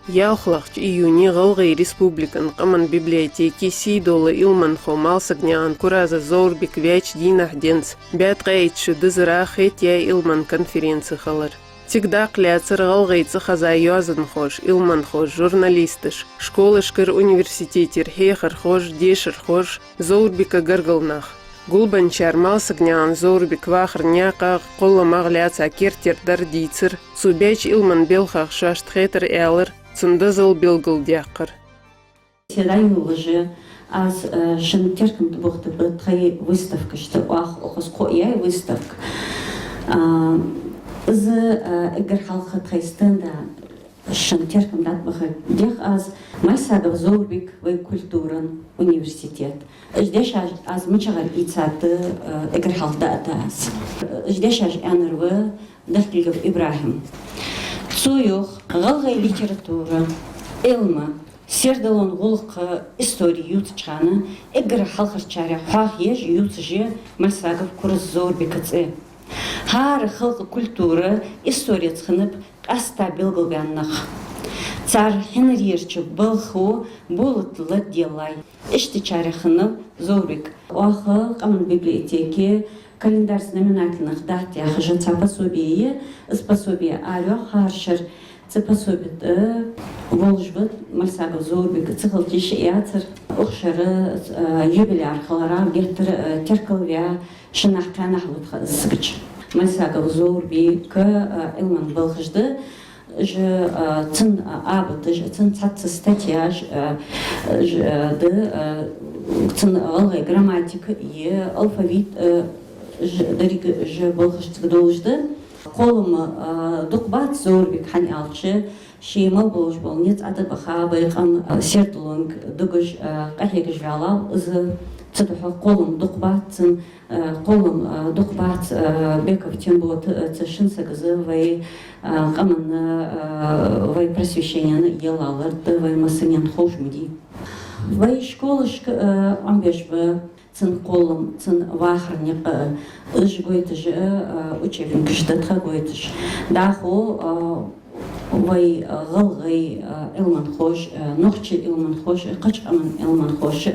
Яухлахч июни Галгай республикан Каман библиотеки Сидола Илман Хомал Сагнян Кураза Зорбик Вяч Динах Денц Бят Гайчу Дызрахет Я Илман конференции халар. Всегда кляцер Галгайца Хазайюазан хош, Илман хош, журналистыш, школышкар университетер Хехар хош, Дешер хош, Зорбика Гаргалнах. Гулбан чармал Сагнян Зорбик Вахр Няка Кола Магляца Кертер Дардицер, Субяч Илман Белхах Шаштхетер Элер, Цундазал Белгалдякар. Седаю уже аз шентерком бухты бытхай выставка, что ах охоско я выставка. З игрхалха тхайстенда шентерком дат бахай дех аз майсагов Зорбик вай культуран университет. Ждеш аз мчагар ицат игрхалда атас. Ждеш аз анрвы дахтилгов Ибрахим. Цуюх галгай литература элма сердалон гулха история ютчана игр халхарчаря хах еш ютже масагов курс Зорбикаце. Хар халк культура история цхынып аста белгалганнах. Цар Хенриерчу былху булытлы делай. Иштичаряхынып Зорбик. Охы камын библиотеки календарь знаменательных дат я хожу пособие алё харшер пособит Волжбы Мальсагов Зорбик цихалтиш яцер охшары юбиляр халара гектер теркалвя шинахканах сгч Мальсагов Зорбик Илман Балхжды же цен абыты же цен цатцы статья же цен алгай грамматика и алфавит же балхашты должды қолым дұқбат Зорбик хани алчы шеймал болуш бол нет ады баха байқан сертулунг дугуш қахегіш вялал зы цыдыха қолым дұқбат қолым дұқбат беков тем бот цышын сагызы вай қамын вай просвещенияны елалырды вай масынен хошмуди вай школышк амбешбы цен колом, цен вахрник, жгойтыж учебник штатха гойтыж. Даху вай галгай Илман хош, нохчи Илман хош, качкаман Илман хош,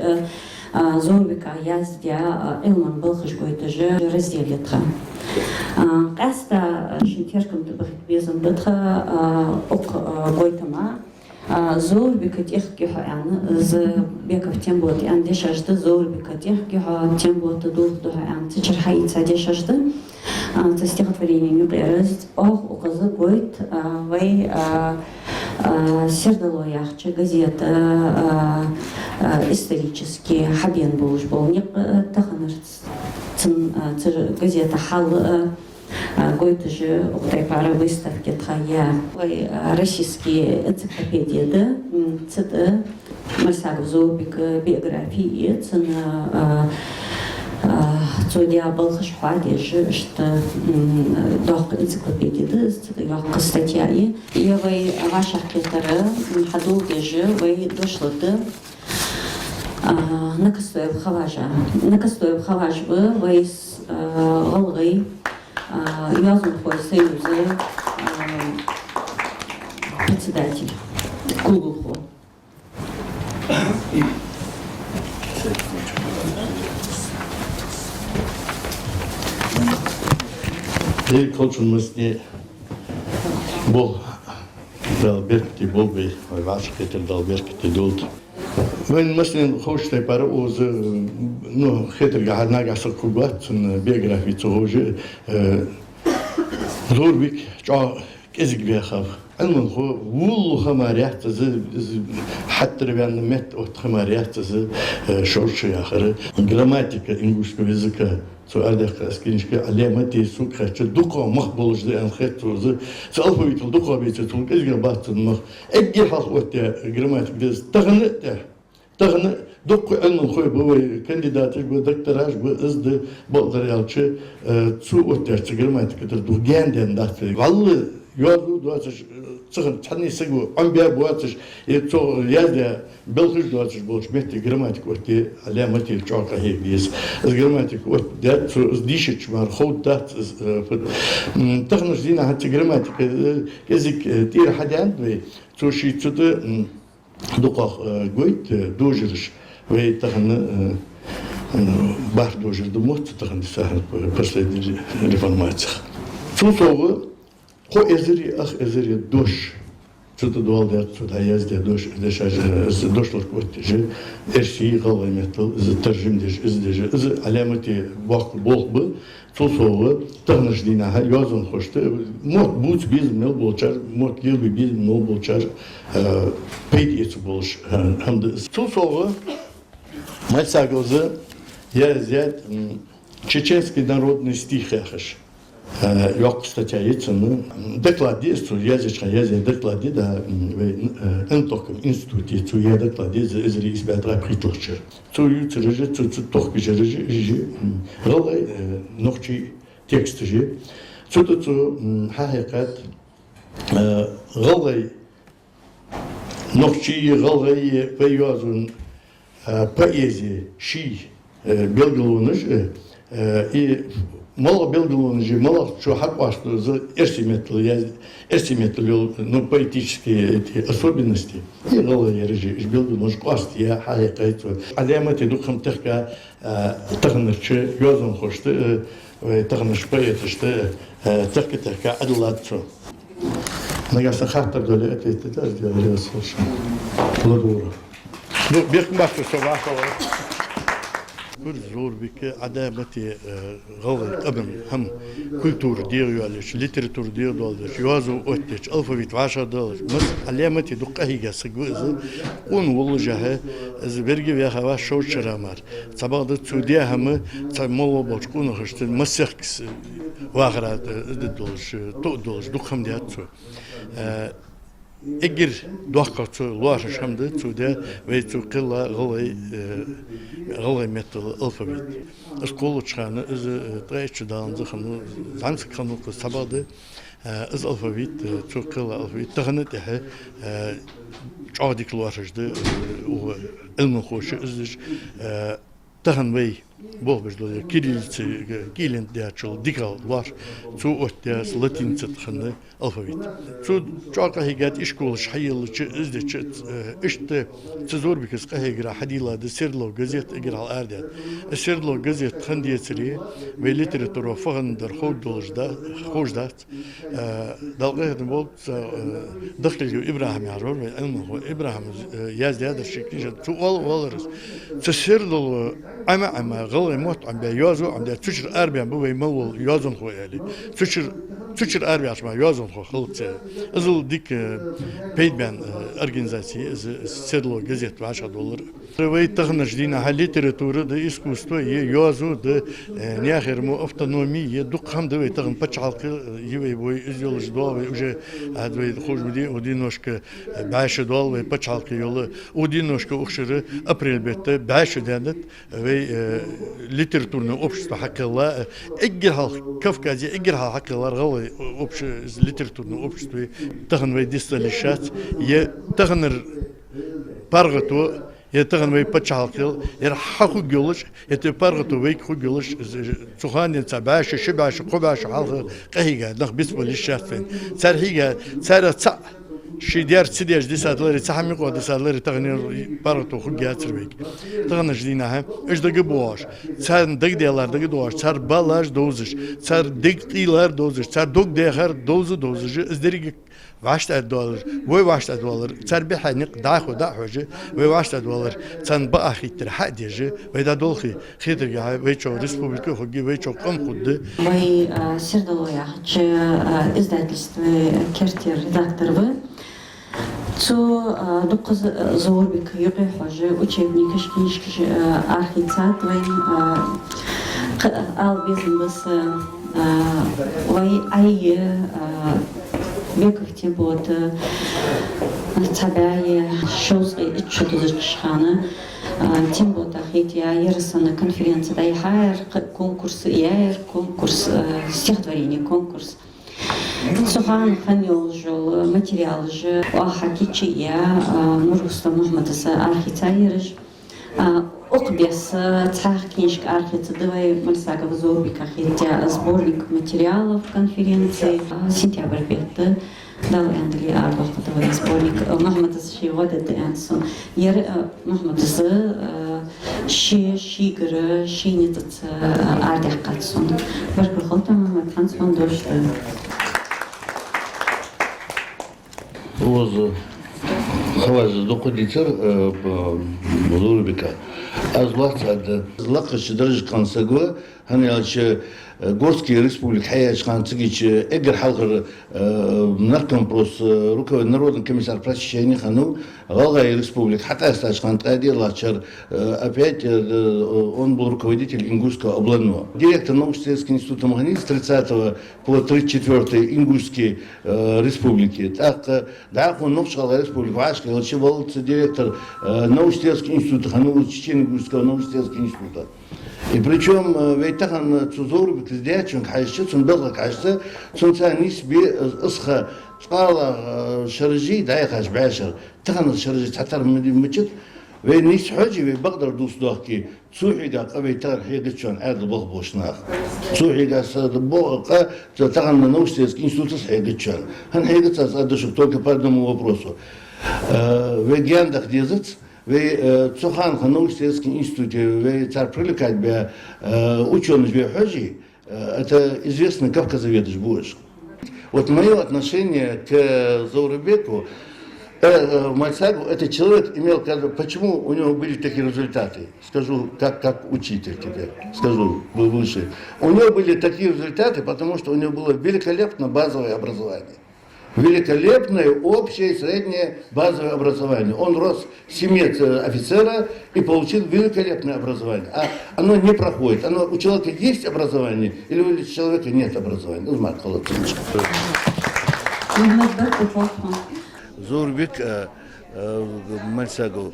Зорбика яздя Илман балхыш гойтыж разделитха. Каста шинтеркам тыбых безан дытха ок гойтама. Зорбика тех гехаян з беков тем бот ян дешажды Зорбика тех геха тем бот дулду ян цичерхайца дешажды за стихотворение нюблерез ох указы гойт вай сердало яхче газета исторический хабен булуш бол не таханыр газета хал Гойтыжы Украй пара выставки тхая российские энциклопедии да цеды Мальсагов Зорбик биографии цена цодия балхаш хадеж что дох энциклопедии да цеды як статья и вай вашах кетары хадул геже вай дошло да Накастоев хаваж вы вай галгай Язунхой союза председатель Кугуху. И колчун мысли был далберкти был бы ваш кетер далберкти дулт. When мыслен хочет пара уз ну хетер гахна гасал кубат биографии цохоже Зорбик ча кезик бяхав المن خو وول خماريات ز حتى ربيان مت أو خماريات ز شورش يا آخر جراماتيكا إنجليش كويزكا سؤال ده كاسكينش كعلامة تيسوق خش دقة مقبولش ده أن خيط وز سألفه بيتل دقة بيتل إيش جربات المخ أجي حال وقت جراماتيك ده تغنى دق علم خوي بوي كانديداتش بدكتوراج بإزد بقدر يالش تسوق وقت جراماتيك ده دوجان ده دات والله Yoldu duatış, çıkın tanesi bu, amber buatış, çok yazda belkış duatış buluş, metti gramatik orti, alamati çok ahir diyiz. Gramatik orti, dat dişiç var, hod dat, tekniş dina hatta gramatik, ezik diğer hadan ve çoğuşi çoğu dokaq goyt dojiriş ve tekni бар дожирды мот тагын сахар последний реформация. Цусовы ко эзери ах эзери дош. Что-то дуалда сюда язде дош дешаж дошлор котже эрши галайметл з таржимдеш издеже з аламати вак болбы цусовы тагнышдина ха язын хошты мот буц биз мел болчар мот гилби биз мел болчар пейдец болш хамды цусовы мальсагозы Yazet чеченский народный стих яхаш. Yok статья яцны докладе су язычка язет докладе да энтоком институте су я докладе из избятра притлчер. Су ютырыжы су тох бежерыжы жи голай нохчи текст жи. Су су хакыйкат голай нохчи голай поязун поэзия ши белгілуыныш и мало белгілуыныш, мало что хаквашты за эрсиметлы, ну, поэтические эти особенности. И гала ярыжи, белгілуыныш кваст, я хайкайцу. Аляматы духам тахка тахнырчы, язын хошты, тахнырш поэтышты, тахка адылатцу. Нагаса хаттар доле это тоже делали, слушай. Благодарю. Ну, бехмахту совахова. كل زور بك عدامتي غوي قبل هم كولتور ديالش ليتراتور ديالش يوازو اوتش الفابيت 10 دولار مس علامتي دقهيغا سغوز اون ولجها از برغي يا خوا شو شرامار صباغد سوديا هم تمولو بوچكون خشت مسخكس واغرات دولش تو دولش دقم دياتو Eğer doğakçı luaş şamdı çude ve çukilla galay metal alfabet. Skolu çıkanı iz treççi dağınızı xanı zansı kanıkı sabadı iz alfabet çukilla alfabet tağını tehe çadik luaşdı o ilmin xoşu izdir tağın ve bu bizde Kirillitsi, Kilin diyaçıl dikal var. Şu otyas Latince txanı alfabet. Şu çok hakikat işkoluş hayırlıçı izdeçi işte zor bir kız kahıgra hadila de Serlo gazet igral erdet. Serlo gazet xandiyetsri ve literatüra fağındır hoşda dalgaydım bol daxil İbrahim yaror ve İbrahim yazdığı şekilde şu oluruz. Serlo ama غلي موت عم بيوازو عم تشر أربعة بوي مول يوازن خو يعني تشر أربعة عشان يوازن خو خلط أزل ديك بيد بان أرجنزاتي سيرلو جزيت $10 روي تغنش دينا حالي تريتورة ده إسكوستو يوازو ده نياخر مو أوتونومية دق هم ده تغن بتشعلق يوي بوي إزيولش دوا وجه هذا خوش بدي ودي نوشك $10 وبتشعلق يلا ودي نوشك أخشر أبريل بيت $10 دانت وي литературное общество хакала играл Кавказе играл хакалар галы общее литературное общество тагын вей дисталишат е тагыныр паргату е тагын вей пачалкыл ер хаку гөлөш ете паргату вей ху гөлөш цуханин цабаш шибаш кубаш халгы кайга нах бисболишат фен цархига цара ца شيدير تسديج دي سادلري تحمي قو دي سادلري تغني بارتو خجاتر بيك تغني جدينها اش دغ بواش سان دغ ديالار دغ دوش سار بالاج دوزش سار دغ ديلار دوزش سار دغ دهر دوزج ازدري $10 وي $10 سار بحنق داخو دا حوجه وي $10 سان باخي تر حديجه وي دا دولخي خيترغا وي چو республика хоги وي چو قم خود وي سردلويا چ издательство Кертер редакторы Цо доказ зорбик юqi хожи учебник книжки архицат вен ал бизнес вай ай беков тибот цабае шозги чудозчхана тимбота хитя ярсана конференцияда яр конкурс стихотворение конкурс Сухан ханьолжол материал же ахакичия мургуста Мухаммадаса архитайрж Окбес цахкиншк архит давай мальсагов зорбик ахитя сборник материалов конференции сентябрь бетта дал эндли арбахтовый сборник Мухаммадас шивадет энсон ер Мухаммадас шигр шинит ардахкатсон баркахота Мухаммад хан дошт Воз хаваз доходитер Зорбика. Азлат ад злакш درجة консагва هني Горские республики حياة خانتجيش إجر حلقة نركم بروس ركوب النرود كميسار براشيني خانو غالغاي республик حتى استاج خانت قادي лачар опять он был руководитель Ингушского областного. Директор научно-исследовательского института Магнит с 30 по 34 Ингушские республики. Так, да, он новшал республику Ашка, был директор научно-исследовательского института, хану Чечен Ингушского научно-исследовательского института. И причем ведь так он цузор беклездячен кайши цундалга кайши цунца нисби исха قال شرجي دايخ بعشر تغن شرجي تعتر مجد ونيس حاجي بقدر دوس دوكي تسوحي قا قبي تغر حيقتشون عاد بوخ بوشناخ تسوحي قا بوخ تغن نوشتيس институтس حيقتشون هن حيقتس ادش только по одному вопросу вегендах дезец в Цуханском научно-исследовательском институте в царь привлекать бы ученых в Хаджи, это известный кавказоведыш будешь. Вот мое отношение к Заурбеку, Мальсагу, этот человек имел, почему у него были такие результаты, скажу, как учитель тебе, скажу выше. У него были такие результаты, потому что у него было великолепное базовое образование. Великолепное общее среднее базовое образование. Он рос в семье офицера и получил великолепное образование. А оно не проходит. У человека есть образование или у человека нет образования. Зорбек Мальсагов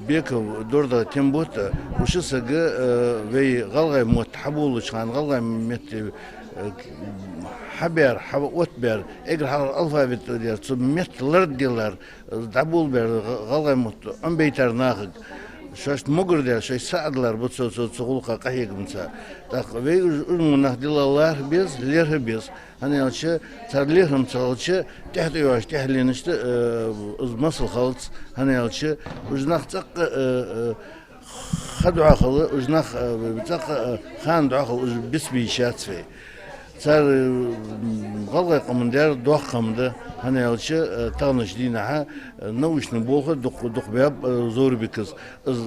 Беков дорда тем бота учился в галгай мутхабул шан галгай мет حبر وتبر إجر على الألفابت ديال سميت لرد ديالر دبول بر غلط أم بيتر ناخد شاش مقر ديال شاش سعدلر بتصو تقولق قهيق منسا تاخ ويجون ناخد الله بيز ليه بيز هني علشة صار ليهم علشة تحت يواش تحلينشت مصل خالص هني علشة وجناخ تق خدوا عقل وجناخ بتق خان عقل بسبي شاتفي صار غلق قمندار دوخ قمده هني علشة تغنش دينها نوش نبوخ دق باب زور بكز از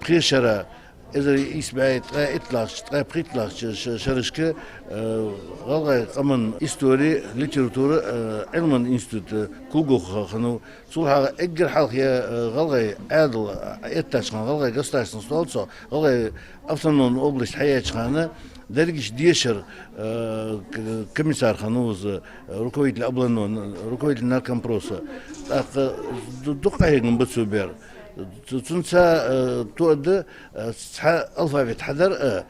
بخيشرة إذا يسبعت إطلاق بخيطلاق شرشكة غلق قمن إستوري ليتراتورة علم إنستيتوت كوجو خنو صورها إجر حلقة غلق عادل إتاش غلق قصتاش نصالصة غلق أفضل أوبلش حياة خانة درجش ديشر كميسار خانوز ركويت الأبلانون ركويت الناركم بروسا دقة هيك نبتسوبير تنسى تود ألفابت حذر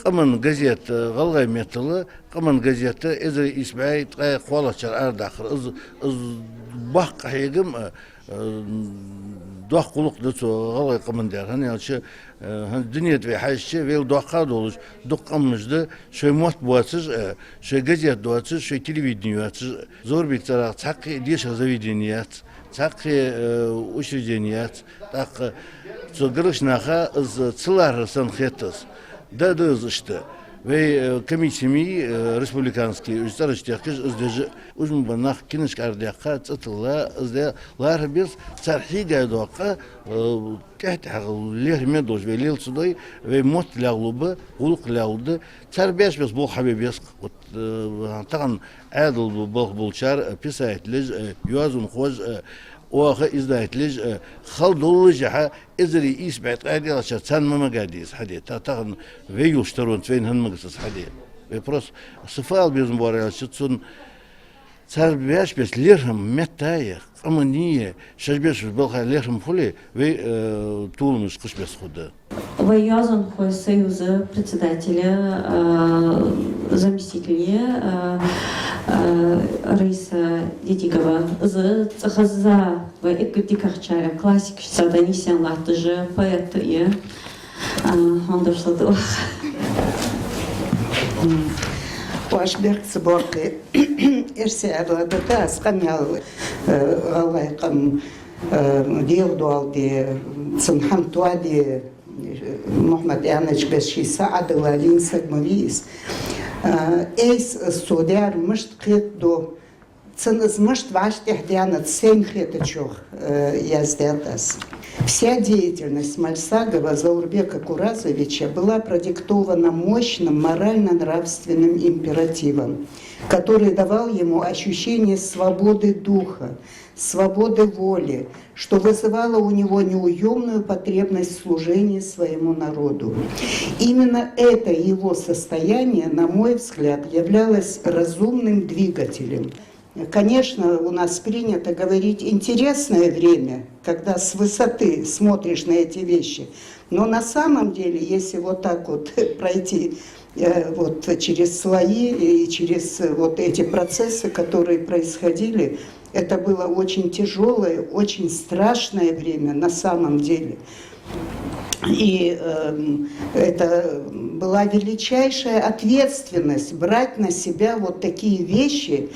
قمن جزيت غلغي ميتل قمن جزيت إذا يسمعي تقاي قوالة شرعار داخل إز بحق هيجم دوخ قلق دتو غلغي قمن دار هني هالشيء الدنيا تبي حاجة شيء ويل دوخ قادولش دوخ قمش ده شيء موت بواتش شيء جزيت دواتش شيء تلفزيونيات زور بيترا تحقق ديش زويدينيات تحقق وشرجينيات تحقق تقرش ناخا إز تصلح سنخيتس ده إشته ve komisyemi respublikanski üstadıştaki izleyici uzun banak kiniş kardiyaka tıtıla izleyiler biz sarhi gaydoka تحت ليه مدوش ve lil suday ve mot lağlubu uluk lağlubu terbiyeş biz bu habibiyes tağın adil bu bulçar pisayetliz yuazun xoz واخ ازدايتلج خلدول جها ازري يسبعت قادي عشان سان ما قاديس حدي تاغن ويو شترون فين هنمقصص حدي بروس صفال بيزن بورا شتسون صار بياش بس ليرهم متاي امنيه شجبش بالخير ليرهم فولي و طول مش قش بس خد Воязан хой союза председателя, заместителя Раиса Дедигова за цехаза в экдикахчара классик саданисян латыжы поэт и андерсадыл. Вашберг сборки эрсе адладата скамял алайкам диалдуалди цанхам туади Мухаммад Яныч беши саад лалин сагмавис эйс судяр мышт кедо цаныз мышт ваштех дианат сен хетачох яздертас. Вся деятельность Мальсагова Заурбека Куразовича была продиктована мощным морально-нравственным императивом, который давал ему ощущение свободы духа, свободы воли, что вызывало у него неуемную потребность в служении своему народу. Именно это его состояние, на мой взгляд, являлось разумным двигателем. Конечно, у нас принято говорить интересное время, когда с высоты смотришь на эти вещи, но на самом деле, если вот так вот пройти вот через слои и через вот эти процессы, которые происходили, это было очень тяжелое, очень страшное время на самом деле. И это была величайшая ответственность брать на себя вот такие вещи.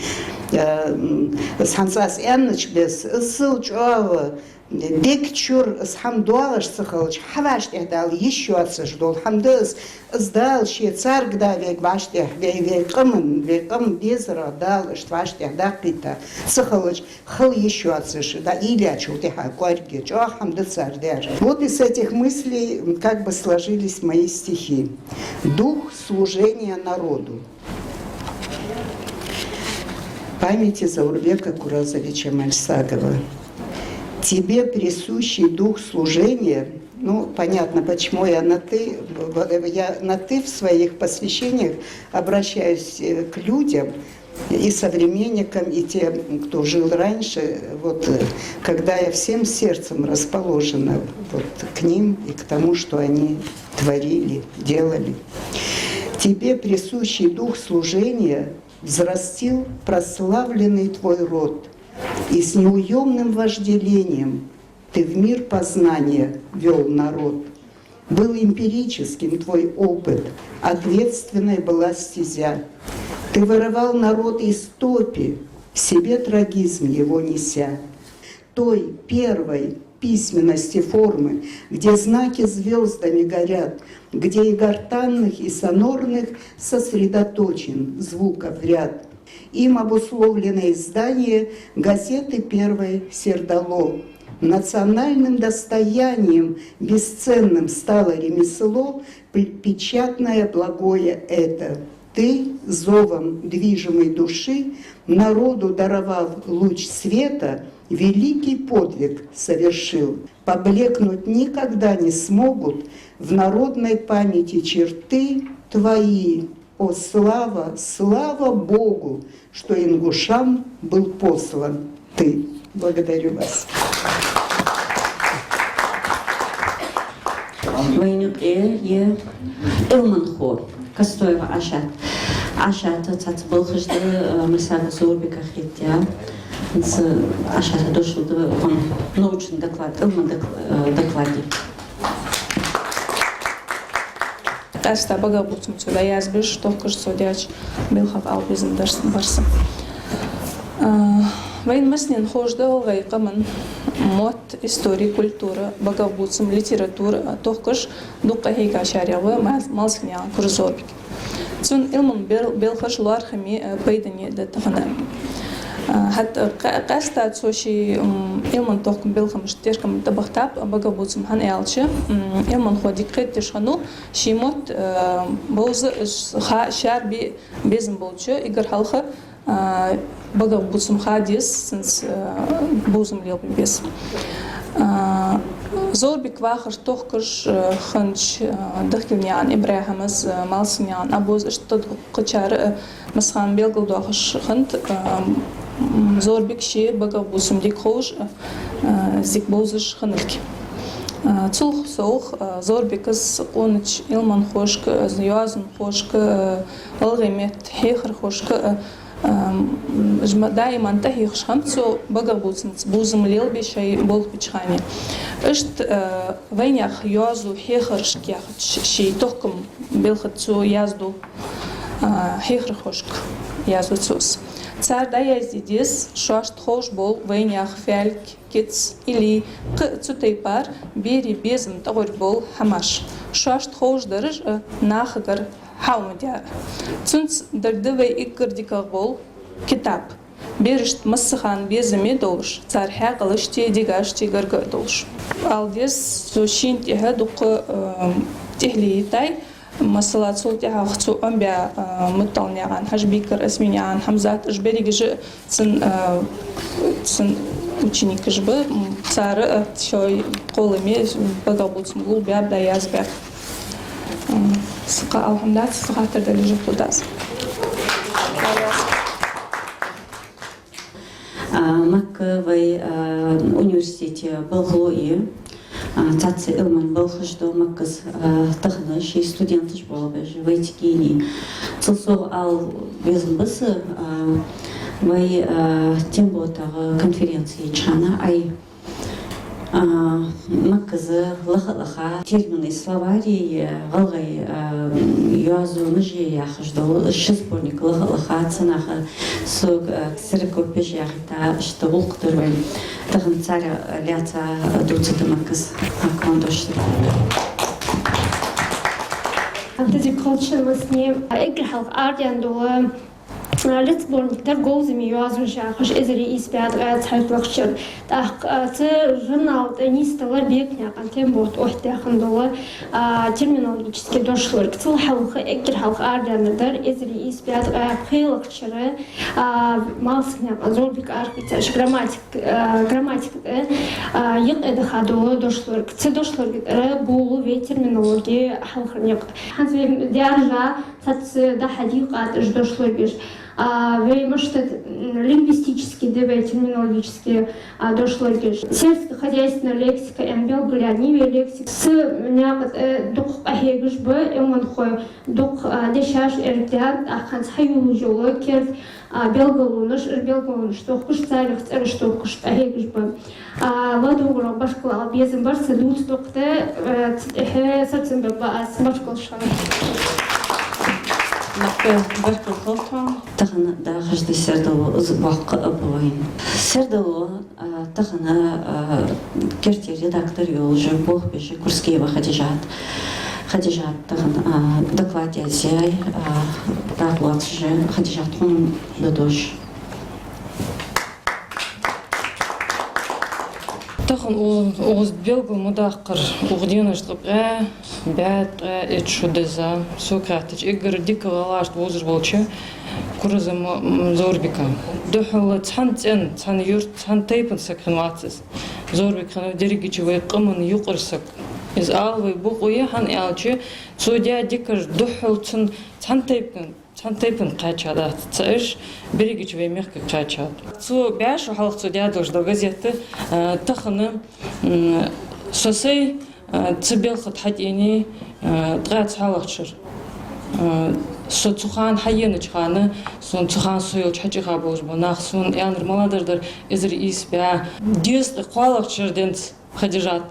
Сансас Энныч без ссылчава, бекчур с хамдуалаш сахалч, хаваш техдал еще отсаждол, хамдыз сдал ще царь гдавек ваш тех, векам безра дал, штваш техда кита, сахалч хал еще отсажд, да или очул теха кваргеч, а хамды царь держит. Вот из этих мыслей как бы сложились мои стихи. Дух служения народу. Памяти Заурбека Куразовича Мальсагова. Тебе присущий дух служения, ну, понятно, почему я на «ты», в своих посвящениях обращаюсь к людям, и современникам, и тем, кто жил раньше, вот, когда я всем сердцем расположена вот, к ним и к тому, что они творили, делали. Тебе присущий дух служения взрастил прославленный твой род, и с неуемным вожделением ты в мир познания вел народ. Был эмпирическим твой опыт, ответственной была стезя. Ты вырывал народ из топи, в себе трагизм его неся. Той первой письменности формы, где знаки звездами горят, где и гортанных, и сонорных сосредоточен звуков ряд. Им обусловлено издание газеты первой «Сердало». Национальным достоянием бесценным стало ремесло, печатное благое это. Ты, зовом движимой души, народу даровав луч света, великий подвиг совершил. Поблекнуть никогда не смогут в народной памяти черты твои. О, слава, слава Богу, что ингушам был послан ты. Благодарю вас. Войнуке Илманхо, Костоева Ашат. Ашат цацбылхышты Мальсага Заурбека Хитя. Ашат дошел до научный доклад, Илман докладе. Asta bagabūtum sūdā jāsbiš, tohkuš sūdjāč bilhaf alpizm barsa. Вайн маснин хождал вайкаман мот история культура багабūtum литература тохкуш дукка хейка шарявы малсхня курзорбик. Цун илман билхаш луархами пайдани датахана. حتى قاستا تسوشي إلمن توقم بالخم شتيركم تبختاب багабūtum хан ялчы إلمن خو ديكريت تشخنو شيموت بوز خا شار بيزم بولчы игр халха багабūtum хадис сенс бузым лел без Зорбик вахар тохкаш ханч дахкивнян Ибрахимас малснян абуз что кычар масхан белгыл дохаш хант Зорбик ши багабūtum дик хош зик бозыш ханылки. цулх соух зорбикс қоныч илман хошк юазн хошк алгымет хехр хошк دائما تهيخ شمسو بقى بوزم ليل بشيء بول بتشاني اشت وين يخ يازو حيخرش كيا شي توكم بالخدسو يازدو حيخر خشك يازو تسوس цар да яздидис шашт хош бол вين يخ فالك كيتس или قцутейпар бери безм тагор бол хамаш шашт хош дарж нахгар حاومديار تونس دردوي إكرديكا بول كتاب بيرشت مسخان بيزمي دولش صار حاقلشتي ديغاشتي غرغ دولش алдес سوشين تيها دوق تهلي تاي مسلات سولتي هاخصو أمبيا مطلنيان حجبيكر اسمينيان حمزات اجبري جي سن ученик жбы цар шой колыми багабуц мгул бяр да язбек сықа алхамдат сықа тірділі жүктудас. Макка в университете Болглои, цацы Илман Болгждо Макказ тахнаш и студенты жболбеж в этикини. Цилсо ал безмбысы в тембота конференции чана ай Макказы лаха термины словари галгай юазу нжи яхждал шизборник лаха цанаха суг ксеркопеж яхта что улктурвен тагын царя ляца дуцата Макказ акондош. Тези culture играл ардиандо Литборниктер голзими юазмшахш изри испиад цайтлахшер так ц журнал нисталар бекнян тембот охтахындолар терминологически дошлар кцыл халкы экер халк ардиандер изри испиад хилахшер малснян зорбик архитектур грамматик йык эдхадо дошлар кц дошлар болу ве терминология халкырняк ханзве диаржа цац да хадиқат дошлар беш вы можете лингвистически, терминологически дошло сельскохозяйственная лексика, белгулянивая лексика. С меня дух ахегуш б, эмонхой дух дешаш эрдян, аханс хаюлу жоло керт белгалуныш, тохкуш царих цариш тохкуш ахегуш б. Ладугура башкала безым барса лут тохте сацем баба башкал шар. Тахана да хажды сердало збак обоин. Сердало тахана керти редактор юлжи бог бежи Курскиева Хадижат. Хадижат тахана доклад язяй доклад же Хадижат он додош. Тахан оғыз белгіл мұдаққыр ұғденыштық бәт шудыза Сократич игр дика галашт возыр болчы курызым зорбика дөхілі цан юрт цан тейпін сакринвацис зорбиканы дерегичевай қымын юқырсак из алвай бұқ хан әлчі судя дикар дөхіл цан тейпін қачады цаиш берегичевай мехка қачады цу бәш халық судя дожды газеты таханы сосей цибелхат хатини драт халахчер соцухан хайенычханы сон цухан сойл чачыга болжбо нахсун янр маладардар изри испя дюст халахчерденц Хадижат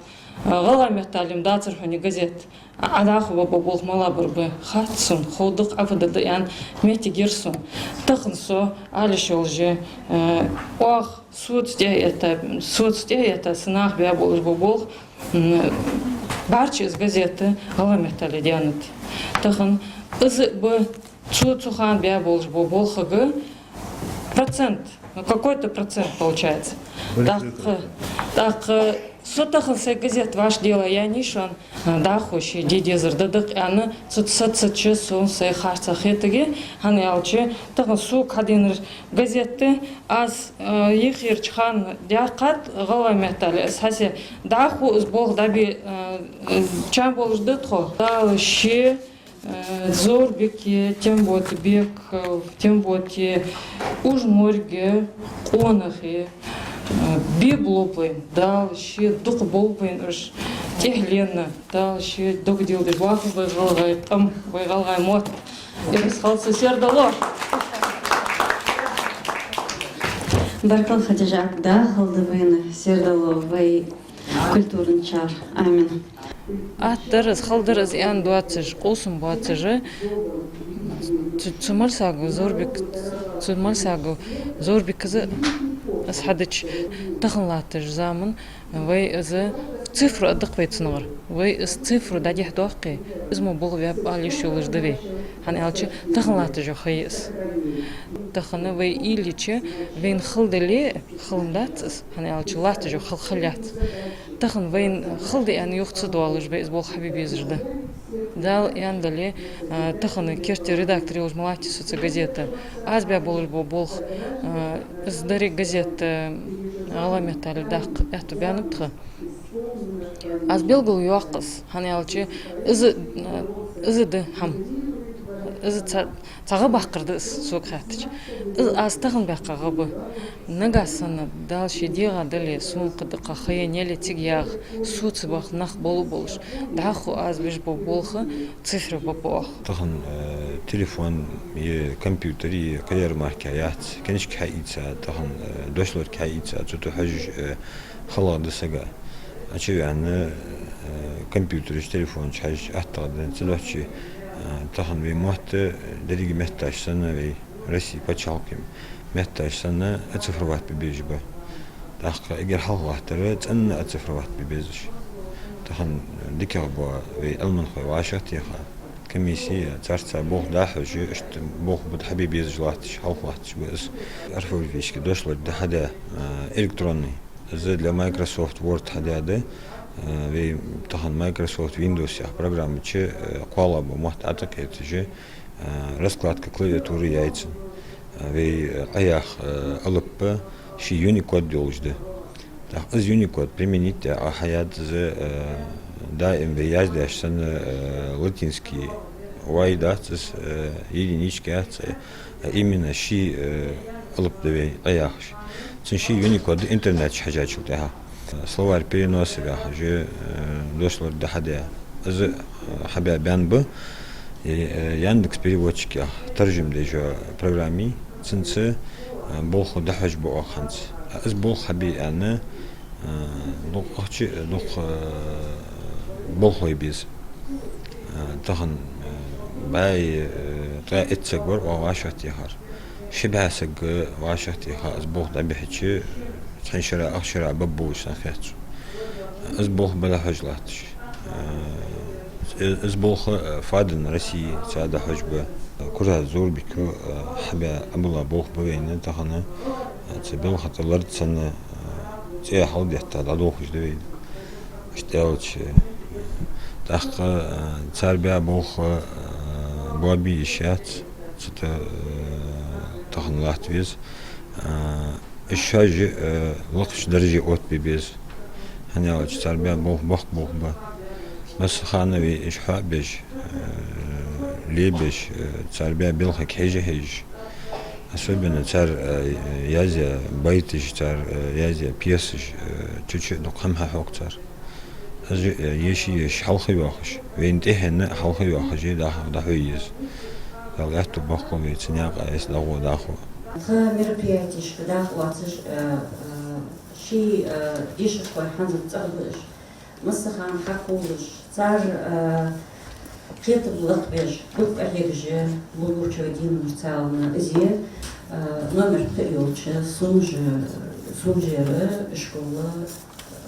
галаметалим дацерхони газет адахова бобол малабырбы хатсун ходык афадады ян мети герсун тахынсо алишолже ох судте это сынах бя болж бобол барча из газеты галаметали дианат тахын ызы бы цухан бя болж бобол хагы процент какой-то процент получается так сотахын сай газет ваш дело я нишан да хоши дедезер дадык яны цыцычы сон сай харца хетиге ханы алчы тагын су кадинер газетты аз ехир чхан дякат галаметали сасе да ху бог даби чам болжды тхо да ши зорбеки тем вот бек тем вот ужморге қонахи библопын дал ши дуқ болпын уж техленно, да, еще догдил деш ваху выгалгай, там выгалгай мот, и расхался сердало. Баркал Хадижак, да, халдывын, сердало, вай культурный чар. Амин. Аттарыз, халдырыз, ян 20, осым 20, цумарсагу, зорбик кызы, асхадыч, таханлатыш замын, вай азы цифру аддықвайтсынығыр. Вай аз цифру дадих доққи, изму бұл веб алиш юлыждывей. Ханы алчы таханлаты жо хайыз. Таханы вай иличі, вейн хылдыле, хылымдатсыз, ханы алчы латы жо хылхылят. Тахан вейн хылды ян юқцы дуалыш бей, из бол хабиби зжды. Дал ян дали, таханы керти редакторы уж малати соци газета. Аз бя болыш бол издари газета аламетали дақ, әту бянып аз белгул юақыз, ханы алчы изыды хам. Цаға бақырды соқ хәттіч. Аз тағын бәқаға бұ. Нагасаны дал шедеға дали суңқыды қақыя нелі тиг яғ суцы бақ нақ болу болыш. Дақу аз беш бұл болғы цифры бапуақ. Тағын телефон, компьютер, кәдер маркаят, кәнеш кәйітса, тағын дөшлер кәйітса, цүті хәж қалады сәға. Ачы әні компьютер, телефон, хәж әттағады, ціләтші تاخن وی مهت دریگ مهتاش سنه وی رسی پچالکیم مهتاش سنه اتفر وقت ببیجبه داخل اگر حال وقت رد ان اتفر وقت ببیزش تاخن دیگر با وی علم خوی واشتی خا کمیسی ترت بوق داخلش اشت بوق بود حبیب یزجلاتش حال وقتش بس عرفوا فيش كدوش لد هذا الكتروني زد لمايكروسوفت وورد هذا وی تاخن مایکروسوفت ویندوز یا программы چه قالب محت اتاکت چه раскладка клавиатуры яйцем وی аях алып شی یونیکود دیولجده так از یونیکود применить а حیات ز دائم وی яздашсан латинский вайдат с единички именно شی алып да аях شی یونیکود интернет حاجات словарь переносовый же дошло до хадя. Аз хабя бянбы Яндекс переводчики таржим déjà программи цинцы болху дахаж бо аханц. Аз бол хаби аны лук ахчи лук болхой без тахан бай та этсек бар вашат яхар. Шибасек вашат яхар аз бол да бихчи تنشر أخشر ببوش نخيت أزبوخ بلا حجلاتش أزبوخ فادن رسي سعادة حجبة كرها زور بكو حبا أبولا بوخ بوين تخنا تبين خطلرت سنة تي حال يحتاج لدوخ جديد اشتاوش تحق تربية بوخ بوابي إشيات تخنا لاتويز الشاج لقش درجة أوت ببيز هني أوت تربية بوخ با بس خانوي إشحاء بيش لي بيش تربية بلخك هيج أسبنا تر يازي بيتش تر يازي بيسش تشي نقمها حق تر يشي حلقي واخش وينتهي حلقي واخش ده هويز قالت بقى ويتنياق إس لغو داخو мероприятие, когда хватишь شيء ديش خوي حنزل تقبلش مسخان حقولش صار قيت بلغت بيج بلغ أهيج بلغ شويدين مرتاعنا إزي نمر تريوش سونجر شكولا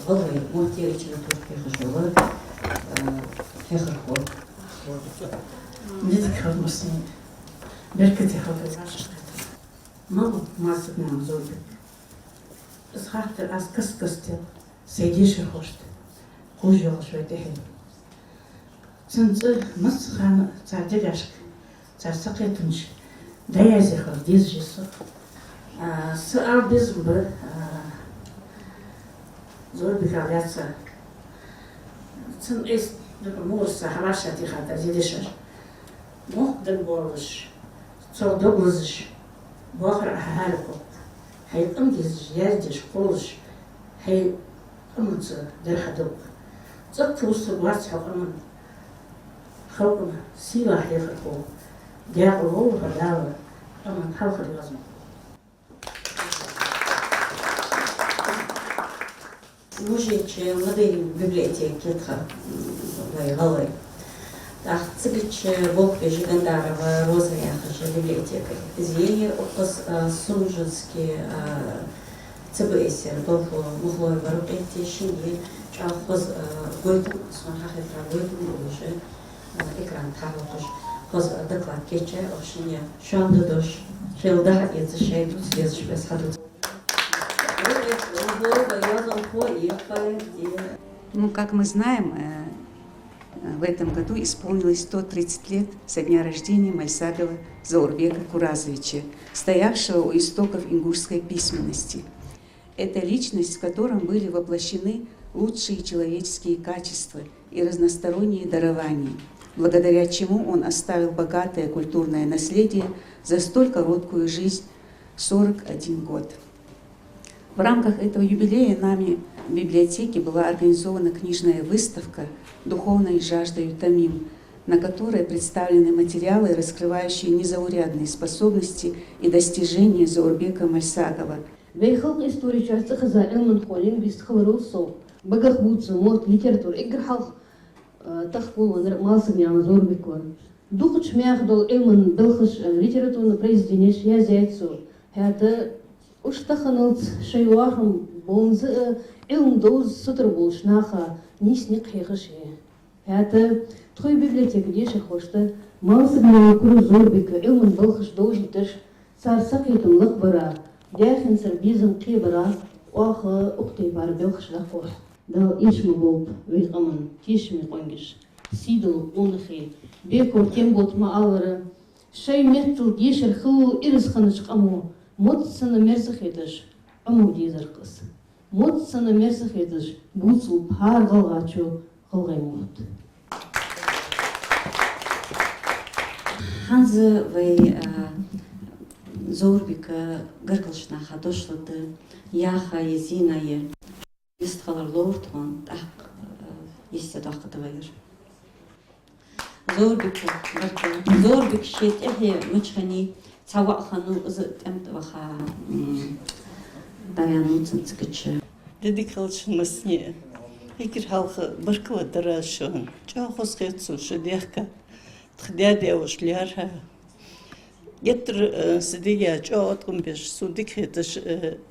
غلي مهتيري تلاتور في خشولا في خرخور نديك خلصني بركتي خلص ماما ما سمعنا زوجي سخرت الأس كسكستي سيديش خوشت خوجي شوي تحين سنت مسخان تعدي عشق تعسقيتنش دايزي خل ديز جيسو سأل ديز ب زور بكالياتسا سن إيس مورسا حراشاتي خاطر زيديشر مو دنبولش صو دوبلزش باخر أهالكو هاي أمديز يازدش قولش هاي أمدز درخدوك تقوس بارس حقنا خلقنا سيلا حقيقة جاء هو غداوة أما حلقة لازم Мужич модели библиотеки غلي تاخذتش بوك جيغندارова розая же библиотека зие окос сумжинский цбсер был мухлой варукети шинги чахоз гойт смахахе гойт уже экран тарохош хоз доклад кече ошине шанда дош шелда это шейду связь без хаду. Ну, как мы знаем, в этом году исполнилось 130 лет со дня рождения Мальсагова Заурбека Куразовича, стоявшего у истоков ингушской письменности. Это личность, в котором были воплощены лучшие человеческие качества и разносторонние дарования, благодаря чему он оставил богатое культурное наследие за столь короткую жизнь – 41 год. В рамках этого юбилея нами в библиотеке была организована книжная выставка «Духовной жаждою томим», на которой представлены материалы, раскрывающие незаурядные способности и достижения Заурбека Мальсагова. Вейхал история часто хазаил манхолин бистхалрул со багах будцы морт литератур играл тахпул малсагнян Заурбекор. Духач мяхдол элман белхаш литературно произведение шьязяйцу. Это уштаханалт шейвахам бонз элм доз сутрбул шнаха нисник хехаши. Это твой библиотека деши хошта малсагнян куру Заурбека элман белхаш должиташ сарсакитум лахбара. Дяхин сарбизм кибара واخ اختي باربيخ شلافور دا ايش مبوب ويقمن تيش ميقونجش سيدو اونخي بيكو تيمبوت ما اورا شي متل جيشر خو ارس خنش قمو مت سنه مرسخيدش امو ديزرقس مت سنه مرسخيدش بوصل بحار غلغاتشو غلغيموت Ханз вей Заурбека гыркылшнаха дошлыды яха езинае истхалар лортон так есте дақытывайыр. Заурбек шет эхе мычхани цавақхану ызытемт ваха даяну цынцкычы. Дедикалшмасне икир халқы біркіла дырашын чахос хетсу шедехка тхдяде ушляра يتر سدية جاءتكم بيش سودك هتش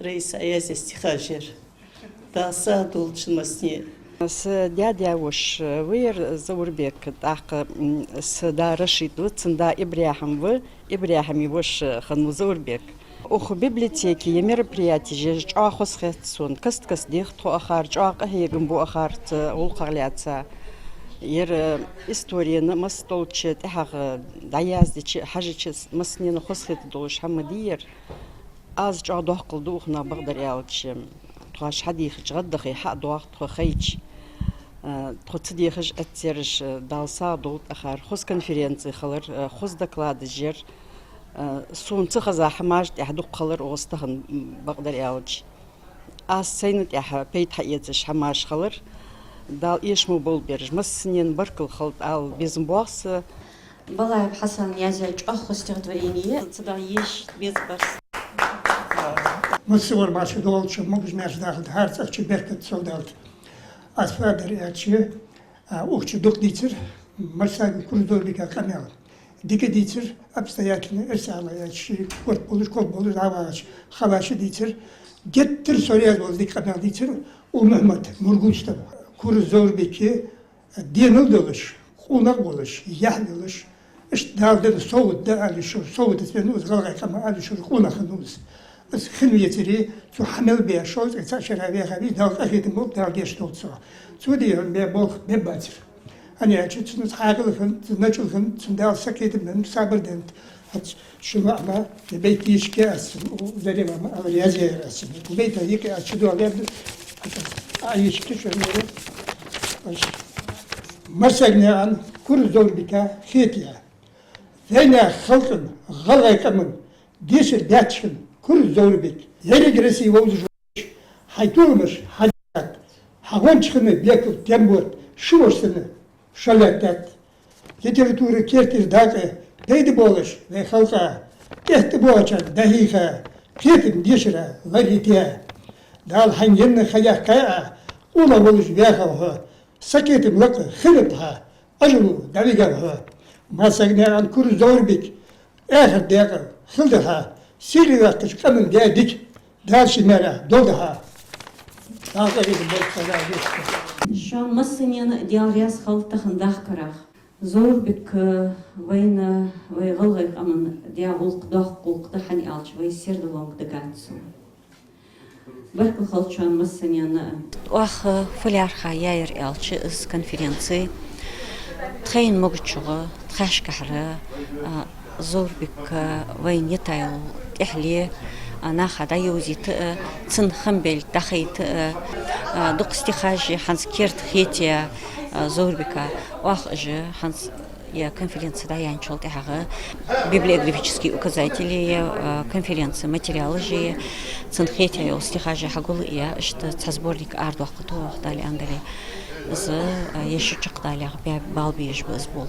رئيس عياز استخاجر تاسادول شمسني دادя وش وير Заурбек так сда рашиду цнда Ибрахим وش خنو Заурбек ох библиотеки и мероприятия же ахос хетсон каст дихту ахар жаак хегин бу ахарт улқагляца Ер историяны мастолчет хаг даяздичи хажичис маснен хосхет дош хамадир аз жадох кылдухна багдарялч тош хадих жаддахи хадох тохайч тхотдихж атсерж далса дот ахар хос конференции халар хос доклады жер сунцы хаза хамаж яхдук калар остахын багдарялч аз сейнет яха пейт хаетш хамаш халар дал ишму бол берж маснен баркыл халт ал безм басы Балаев Хасан язяч ахостигдвоение цда еш без барс. Мусор маши долч могж мяш дахт харцах чи беркет солдат. Аз фадер ячи ухчи доктицер Мальсагов Курзорбека камел. Дике дицер обстоятельно эрсала ячи кот болуш авач хаваши дицер геттер соряз бол дик камел дицер у Мехмет Мургучтов Курзорбеки денил долыш хунак болыш ях болыш داود صوت ده على شو صوت تسمعوه غلقة كم على شو خونه خنوز بس خنو يتري شو حمل بيا شو تساشر عليه خبي داود أخيد موب داود يشتغل صار سودي هم بيا بوخ بباتر أنا أشوف سنة حاجة لهم نشوف لهم سندال سكيت من صابر دنت هت شو ما البيت يشكي أسم وزري ما أول يزير أسم البيت هيك أشدو عليه يشكي شو مره مسجنا عن كل زور بكا خيتيا ثانية خلطن غلغة كمن ديش الداتشن كل زور بك يلي جرسي ووزج حيتومش حاجات حوانش خمي بياكل تنبوت шивошсыны, шалятат. Литература кертир дагы, дейді болыш, вей халқа, кехті болачан, дахиха, кетім дешіра, ларите. Дал ханьенны хаяққа, уна болыш вяхавға, сакетім лықы, хиліпға, ажылу, давигавға. Масагнеран күр зорбик, эхір дегі, хылдыға, сирі вақтыш қамын дәдік, дал шимера, долдыға. Шан массынен диалрияс халтахын дахкарах. Зорбик вайна вайгалгай қамын диабулқ даққулқ дахани алч, вай серді лонг дагатсу. Бәркі халтшан массынен... Уах фулярха яйр алчы из конференции. Тхейн могучуғы, тхашкахры, Зорбик вайн етайл эхли, ناخد يوزيت تن خمبل دخيت دقستخاج حنس كيرت خيتيا زوربكا واخج حنس يا конференция да я ничего тяга библиографические указатели конференции материалы же ценхетия стихажа хагул я что сборник ардуах то дали андали з еще чакдали балбиеш без бог